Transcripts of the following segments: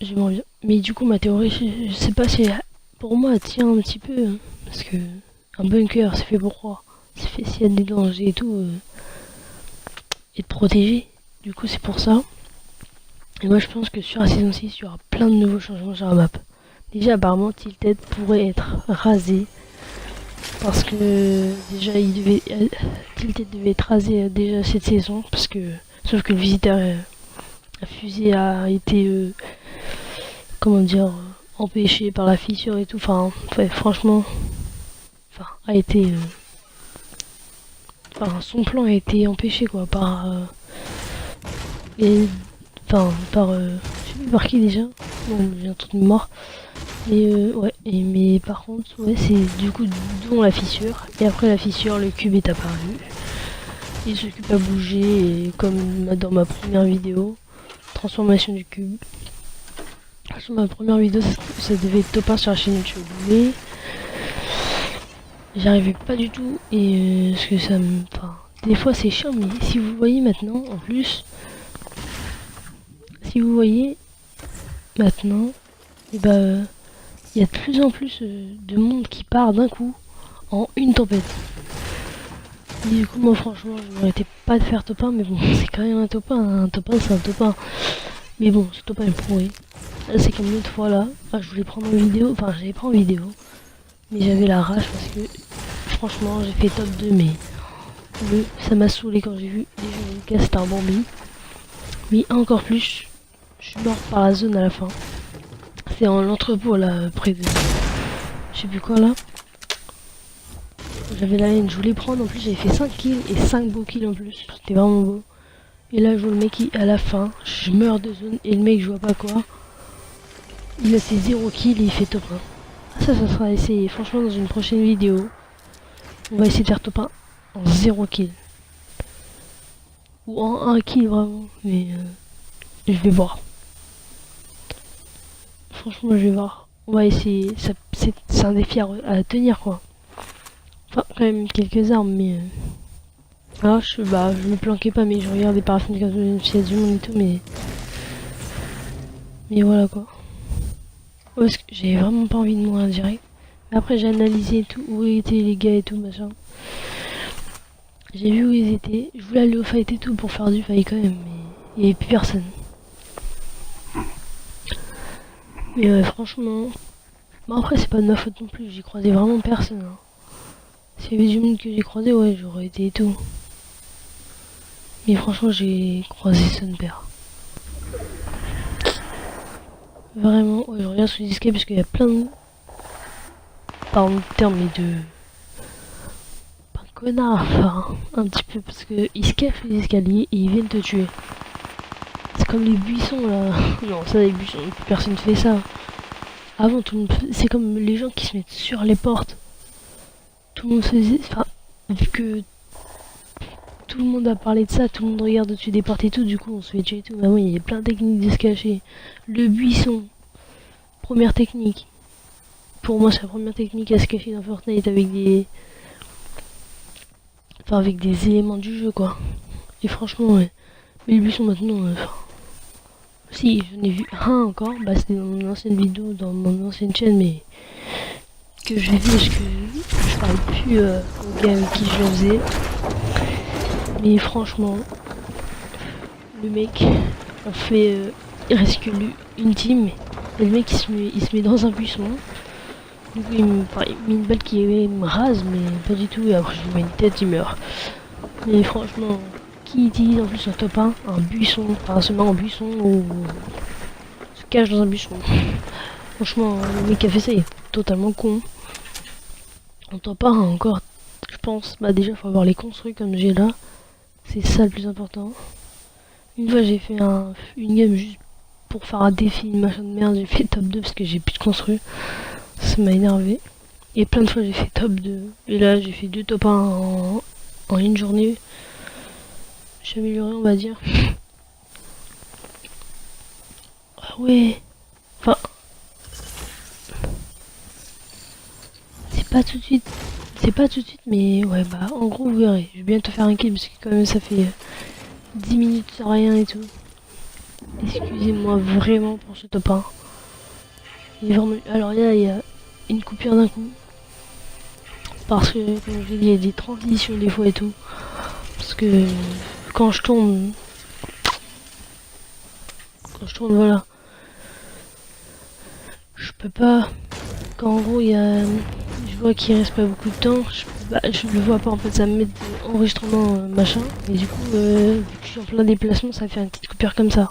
j'aimerais bien. Mais du coup, ma théorie, je sais pas si pour moi elle tient un petit peu. Hein, parce que un bunker, c'est fait pour quoi? C'est fait s'il y a des dangers et tout. Et de protéger. Du coup, c'est pour ça. Et moi, je pense que sur la saison 6, il y aura plein de nouveaux changements sur la map. Déjà, apparemment, Tilted pourrait être rasé. Parce que déjà, Tilted devait être rasé déjà cette saison. Parce que, sauf que le visiteur, la fusée a été, comment dire, empêché par la fissure et tout. Enfin, ouais, franchement, enfin, a été, enfin, son plan a été empêché quoi par, et, enfin, par, je sais plus par qui déjà. Bon, j'ai un truc de mort. Et ouais, mais par contre, ouais, c'est du coup dont la fissure. Et après la fissure, le cube est apparu. Il s'occupe à bouger, et comme dans ma première vidéo, transformation du cube. Sur ma première vidéo, ça devait être top 1 sur la chaîne YouTube. Mais j'arrivais pas du tout. Et parce que ça me. Enfin, des fois c'est chiant, mais si vous voyez maintenant, en plus. Si vous voyez maintenant, et bah. Il y a de plus en plus de monde qui part d'un coup en une tempête. Et du coup, moi, franchement, je m'arrêtais pas de faire top 1, mais bon, c'est quand même un top 1. Un top 1, c'est un top 1. Mais bon, ce top 1 est pourri. Là, c'est comme l'autre fois là. Ah, je voulais prendre en vidéo, enfin, je l'avais pris en vidéo. Mais j'avais la rage parce que, franchement, j'ai fait top 2, mais ça m'a saoulé quand j'ai vu les gens de cas, c'était un Bambi. Mais encore plus, je suis mort par la zone à la fin. C'est en l'entrepôt là, près de. Je sais plus quoi là. J'avais la haine, je voulais prendre, en plus j'avais fait 5 kills et 5 beaux kills en plus. C'était vraiment beau. Et là je vois le mec qui, à la fin, je meurs de zone et le mec je vois pas quoi. Il a ses 0 kills et il fait top 1. Ah, ça sera essayé, franchement dans une prochaine vidéo. On va essayer de faire top 1 en 0 kill. Ou en 1 kill vraiment, mais je vais voir. Franchement je vais voir. On va essayer, c'est un défi à tenir quoi. Enfin quand même quelques armes mais... Ah, je me planquais pas, mais je regardais par la fenêtre quand il y a du monde et tout, mais. Mais voilà quoi. Ouais, parce que j'avais vraiment pas envie de mourir direct. Mais après, j'ai analysé tout, où étaient les gars et tout, machin. J'ai vu où ils étaient. Je voulais aller au fight et tout pour faire du fight quand même, mais il y avait plus personne. Mais franchement. Bon, après, c'est pas de ma faute non plus, j'ai croisé vraiment personne. Hein. S'il y avait du monde que j'ai croisé, ouais, j'aurais été et tout. Mais franchement, j'ai croisé son père. Vraiment, ouais, je regarde sous les escaliers parce qu'il y a plein de. Pardon le terme, mais de. Pas de connards, enfin, un petit peu, parce que ils se cachent les escaliers et ils viennent te tuer. C'est comme les buissons là. Non, ça, les buissons, personne ne fait ça. Avant, tout le monde. C'est comme les gens qui se mettent sur les portes. Tout le monde faisait. Enfin, vu que. Tout le monde a parlé de ça, tout le monde regarde au-dessus des portes et tout, du coup on se fait tuer et tout. Bah oui, il y a plein de techniques de se cacher. Le buisson, première technique. Pour moi, c'est la première technique à se cacher dans Fortnite avec des. Enfin, avec des éléments du jeu quoi. Et franchement, ouais. Mais le buisson maintenant. Si, j'en ai vu un encore, bah c'était dans mon ancienne vidéo, dans mon ancienne chaîne, mais. Que j'ai vu parce que je parle plus au gars avec qui je le faisais. Mais franchement, le mec, on fait. Il reste que une team. Et le mec il se met dans un buisson. Du coup il me met une balle qui me rase, mais pas du tout. Et après je lui mets une tête, il meurt. Mais franchement, qui utilise en plus un top 1, un buisson, enfin se met en buisson ou se cache dans un buisson. Franchement, le mec qui a fait ça il est totalement con. En top 1 encore, je pense, bah déjà faut avoir les construits comme j'ai là. C'est ça le plus important. Une fois j'ai fait une game juste pour faire un défi, une machin de merde, j'ai fait top 2 parce que j'ai plus de construit. Ça m'a énervé. Et plein de fois j'ai fait top 2. Et là j'ai fait 2 top 1 en une journée. J'ai amélioré on va dire. Ah ouais. Enfin. C'est pas tout de suite. C'est pas tout de suite mais ouais bah en gros vous verrez. Je vais bientôt faire un kill parce que quand même ça fait 10 minutes sans rien et tout. Excusez-moi vraiment pour ce top 1. Alors là, il y a une coupure d'un coup. Parce que, comme je l'ai dit, il y a des transitions des fois et tout. Parce que quand je tourne, voilà. Je peux pas. Quand en gros, je vois qu'il reste pas beaucoup de temps. Je le vois pas en fait, ça me met enregistrement machin. Et du coup, vu que je suis en plein déplacement, ça fait une petite coupure comme ça.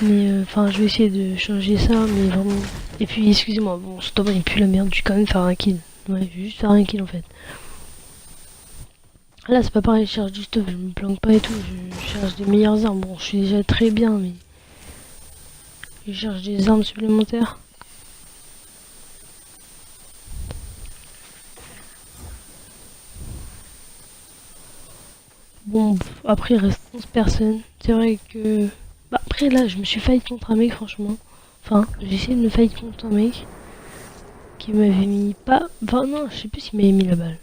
Mais enfin, je vais essayer de changer ça, mais vraiment. Et puis, excusez-moi, bon, ce top il pue la merde, je vais quand même faire un kill. Ouais, je vais juste faire un kill en fait. Là, c'est pas pareil, je cherche du stuff, je me planque pas et tout, je cherche des meilleures armes. Bon, je suis déjà très bien, mais je cherche des armes supplémentaires. Bon, après, il reste 11 personnes. C'est vrai que. Bah, après, là, je me suis fight contre un mec, franchement. Enfin, j'ai essayé de me fight contre un mec qui m'avait mis pas. Enfin, non, je sais plus s'il m'avait mis la balle.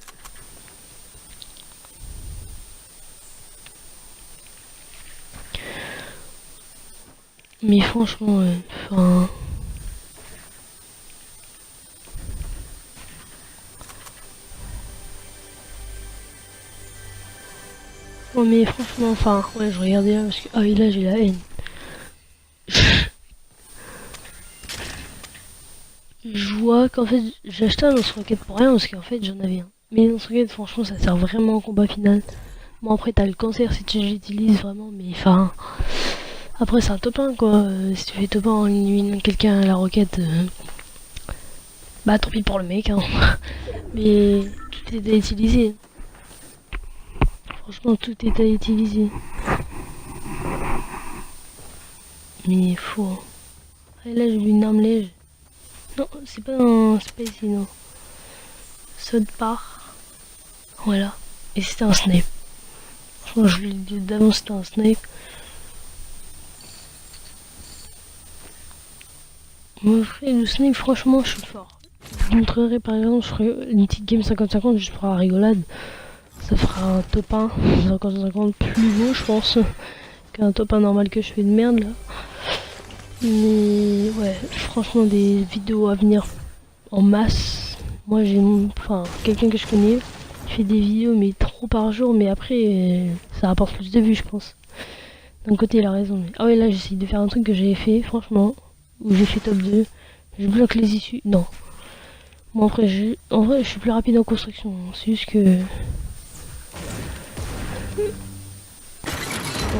Mais franchement, enfin. Oh, mais franchement, enfin, ouais, je regardais là parce que. Ah, et là, j'ai la haine. Je vois qu'en fait, j'ai acheté un lance-roquette pour rien parce qu'en fait, j'en avais un. Mais les lance-roquettes, franchement, ça sert vraiment au combat final. Bon, après, t'as le cancer si tu l'utilises vraiment, mais enfin. Après, c'est un top 1 quoi. Si tu fais top 1 en éliminant quelqu'un à la roquette, bah tant pis pour le mec, hein. Mais tout est à utiliser. Franchement, tout est à utiliser. Mais il faut. Ah, là, j'ai vu une arme lège. Non, c'est pas ici, non. Saute part. Voilà. Et c'était un snipe. Franchement, je l'ai dit d'avance, c'était un snipe. Mon frère, le snipe, franchement, je suis fort. Je vous montrerai par exemple, je ferai une petite game 50-50 juste pour la rigolade. Ça fera un top 1 50-50 plus beau, je pense, qu'un top 1 normal que je fais de merde là. Mais ouais, franchement, des vidéos à venir en masse. Moi, j'ai enfin quelqu'un que je connais qui fait des vidéos, mais trop par jour, mais après, ça rapporte plus de vues, je pense. D'un côté, il a raison. Mais... Ah ouais, là, j'essaye de faire un truc que j'avais fait, franchement, où j'ai fait top 2. Je bloque les issues. Non. Bon, après, en vrai, je suis plus rapide en construction. C'est juste que.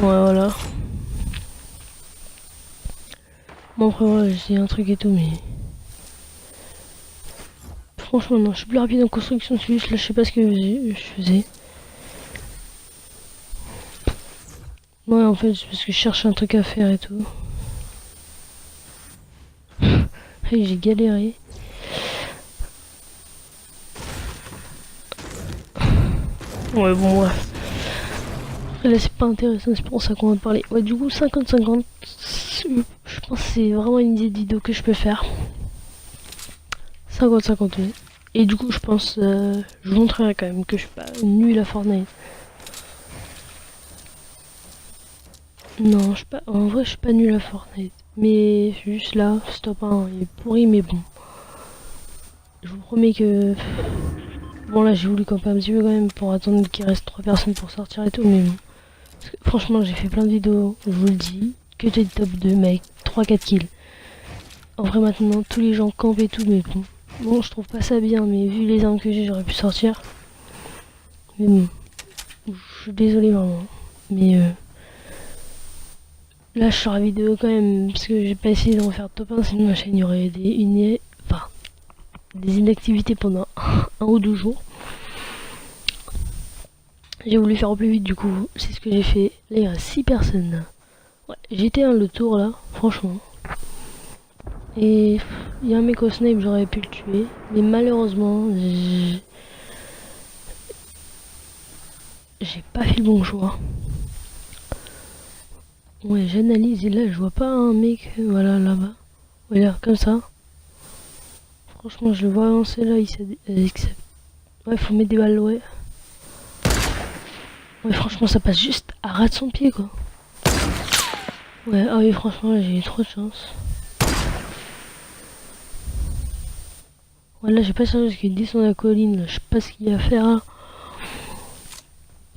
Ouais, voilà. Bon, après, ouais, j'ai un truc et tout, mais. Franchement, non, je suis plus rapide en construction. C'est juste là, je sais pas ce que je faisais. Ouais, en fait, c'est parce que je cherche un truc à faire et tout. Hey, j'ai galéré. Ouais, bon, ouais. Après, là, c'est pas intéressant, c'est pour ça qu'on va parler. Ouais, du coup, 50-50, je pense que c'est vraiment une idée de vidéo que je peux faire. 50-50, oui. Et du coup, je pense, je vous montrerai quand même que je suis pas nul à Fortnite. Non, je suis pas, en vrai, je suis pas nul à Fortnite. Mais juste là, stop 1, il est pourri, mais bon. Je vous promets que. Bon, là, j'ai voulu camper un petit peu quand même pour attendre qu'il reste 3 personnes pour sortir et tout, mais bon. Parce que, franchement, j'ai fait plein de vidéos, je vous le dis, que j'ai top 2, mec, 3-4 kills. En vrai, maintenant, tous les gens campent et tout, mais bon. Bon, je trouve pas ça bien, mais vu les armes que j'ai, j'aurais pu sortir. Mais bon, je suis désolé vraiment. Mais là, je sors la vidéo quand même, parce que j'ai pas essayé de refaire top 1, sinon ma chaîne, il y aurait des inactivités pendant 1 ou 2 jours. J'ai voulu faire au plus vite, du coup, c'est ce que j'ai fait. Là, il y a 6 personnes. Ouais, j'étais le tour là, franchement. Et il y a un mec au snipe, j'aurais pu le tuer. Mais malheureusement, j'ai pas fait le bon choix. Ouais, j'analyse et là, je vois pas un mec, voilà, là-bas. Voilà, comme ça. Franchement, je le vois avancer là, ouais, faut mettre des balles, ouais. Ouais, franchement, ça passe juste à ras de son pied, quoi. Ouais, ah oui, franchement, là, j'ai eu trop de chance. Ouais, là, j'ai pas sérieux parce qu'il descend la colline, là. Je sais pas ce qu'il y a à faire, là.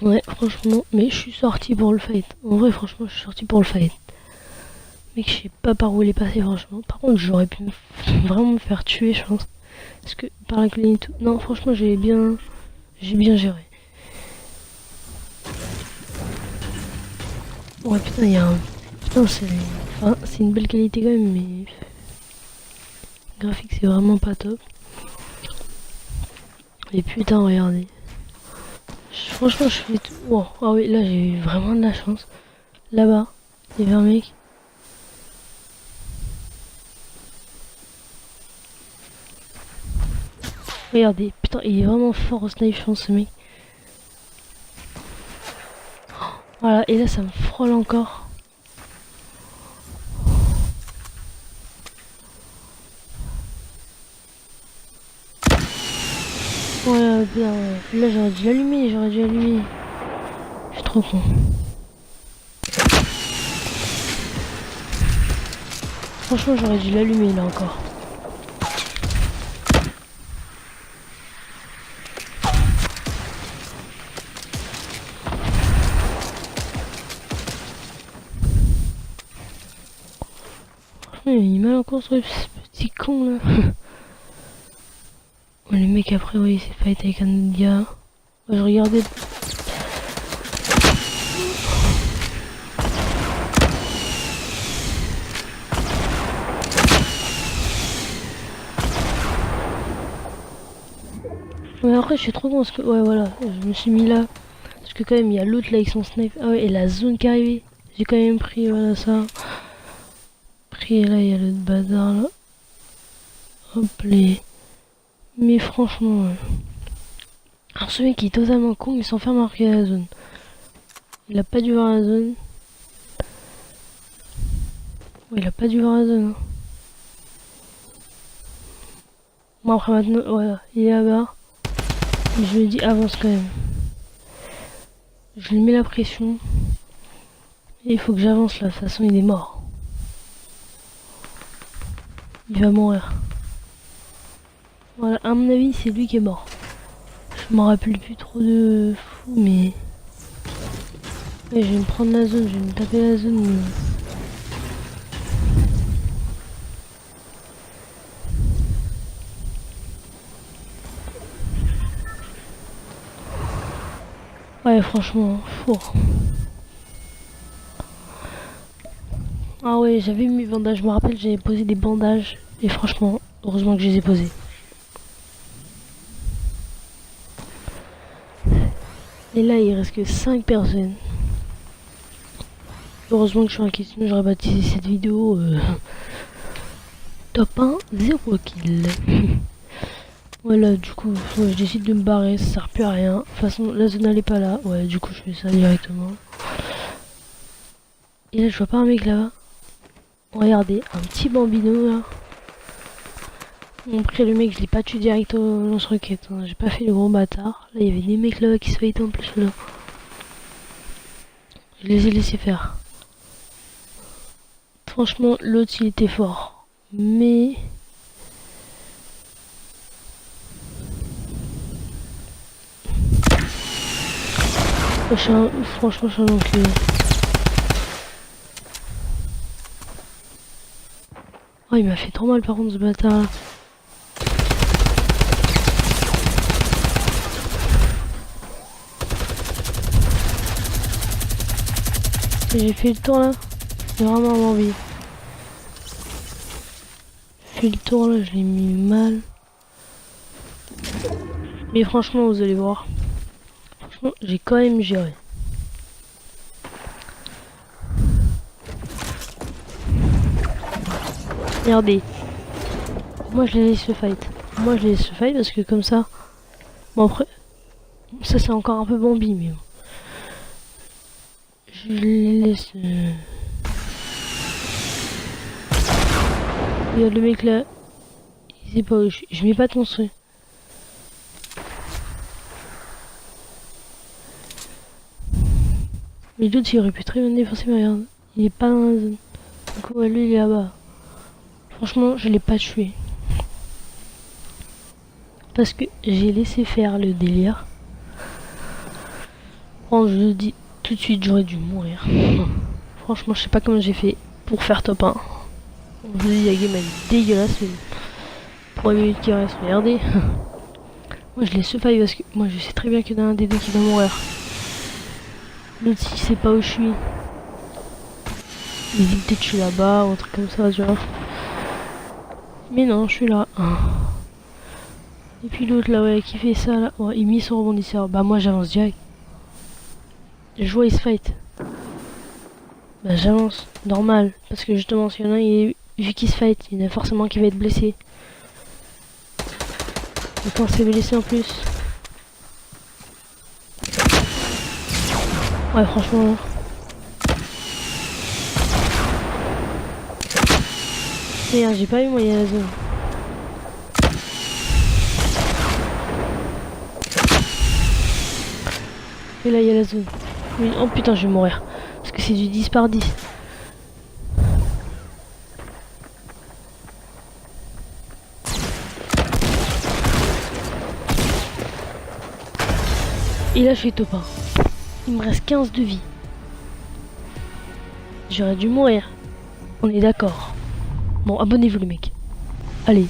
Ouais, franchement, mais je suis sorti pour le fight. En vrai, franchement, je suis sorti pour le fight. Mec, je sais pas par où il est passé, franchement. Par contre, j'aurais pu vraiment me faire tuer, je pense. Parce que par la colline et tout. Non, franchement, j'ai bien géré. Ouais, putain, il y a un. Putain, c'est une belle qualité quand même, mais. Le graphique, c'est vraiment pas top. Et putain, regardez. Franchement, je fais tout. Wow. Ah oui, là, j'ai eu vraiment de la chance. Là-bas, il y avait un mec. Regardez, putain, il est vraiment fort au snipe, je pense, ce mec. Voilà, et là, ça me frôle encore. Ouais, bien, ouais. Là, j'aurais dû allumer. Je suis trop con. Franchement, j'aurais dû l'allumer, là, encore. Franchement, il est mal encore sur ce petit con, là. Oh, les mecs, après, oui, il s'est fight avec un autre gars. Ouais, je regardais. Ouais, après, je suis trop con parce que. Ouais, voilà, je me suis mis là. Parce que, quand même, il y a l'autre là avec son snipe. Ah ouais, et la zone qui est arrivée. J'ai quand même pris, voilà, ça. Pris, et là, il y a l'autre bazar là. Hop, les. Mais franchement. Alors, ce mec qui est totalement con, il s'en fait marquer la zone. Il a pas dû voir la zone. Ouais, il a pas dû voir la zone. Hein. Bon, après, maintenant, voilà, il est là-bas. Je lui dis avance quand même. Je lui mets la pression. Et il faut que j'avance là, de toute façon il est mort. Il va mourir. Voilà, à mon avis c'est lui qui est mort. Je m'en rappelle plus trop de fou mais... Ouais, je vais me prendre la zone, je vais me taper la zone mais... Ouais franchement, four. Ah ouais, j'avais mis mes bandages, je me rappelle, j'avais posé des bandages. Et franchement, heureusement que je les ai posés. Et là, il reste que 5 personnes. Heureusement que je suis inquiet, sinon j'aurais baptisé cette vidéo top 1, 0 kill. Voilà, du coup, ouais, je décide de me barrer, ça sert plus à rien. De toute façon, la zone elle est pas là. Ouais, du coup, je fais ça directement. Et là, je vois pas un mec là-bas. Regardez, un petit bambino là. Bon, après, le mec, je l'ai pas tué direct au lance-roquette. Hein. J'ai pas fait le gros bâtard. Là, il y avait des mecs là-bas qui se fightaient en plus là. Je les ai laissés faire. Franchement, l'autre, il était fort. Mais... Franchement, je suis un enculé. Oh, il m'a fait trop mal par contre ce bâtard là. J'ai fait le tour là. C'est vraiment envie. J'ai fait le tour là, je l'ai mis mal. Mais franchement, vous allez voir. Franchement, j'ai quand même géré. Regardez. Moi je les laisse se fight. Moi je les laisse se fight parce que comme ça. Bon après. Ça c'est encore un peu Bambi mais bon. Je les laisse. Regarde le mec là. Il sait pas où je m'ai pas construit. Mais l'autre il aurait pu très bien défoncer mais regarde. Il est pas dans la zone. Du coup, lui, il est là-bas. Franchement, je l'ai pas tué. Parce que j'ai laissé faire le délire. Bon, je le dis tout de suite, j'aurais dû mourir. Franchement, je sais pas comment j'ai fait pour faire top 1. Je vous dis, la game elle est dégueulasse. Mais 3 minutes qui restent, regardez. Moi, je l'ai survive parce que moi, je sais très bien qu'il y en a un des deux qui va mourir. L'autre, s'il sait pas où je suis. Il dit peut-être que je suis là-bas ou un truc comme ça, tu vois. Mais non, je suis là. Et puis l'autre là, ouais, qui fait ça là, ouais, il met son rebondisseur. Bah moi j'avance direct. Je vois il se fight. Bah j'avance, normal. Parce que justement, s'il y en a un, vu qu'il se fight, il y en a forcément qui va être blessé. Et quand c'est blessé en plus. Ouais, franchement. Merde, j'ai pas eu moyen la zone. Et là, il y a la zone. Oh putain, je vais mourir. Parce que c'est du 10 par 10. Et là, je fais top 1. Il me reste 15 de vie. J'aurais dû mourir. On est d'accord. Bon, abonnez-vous les mecs. Allez.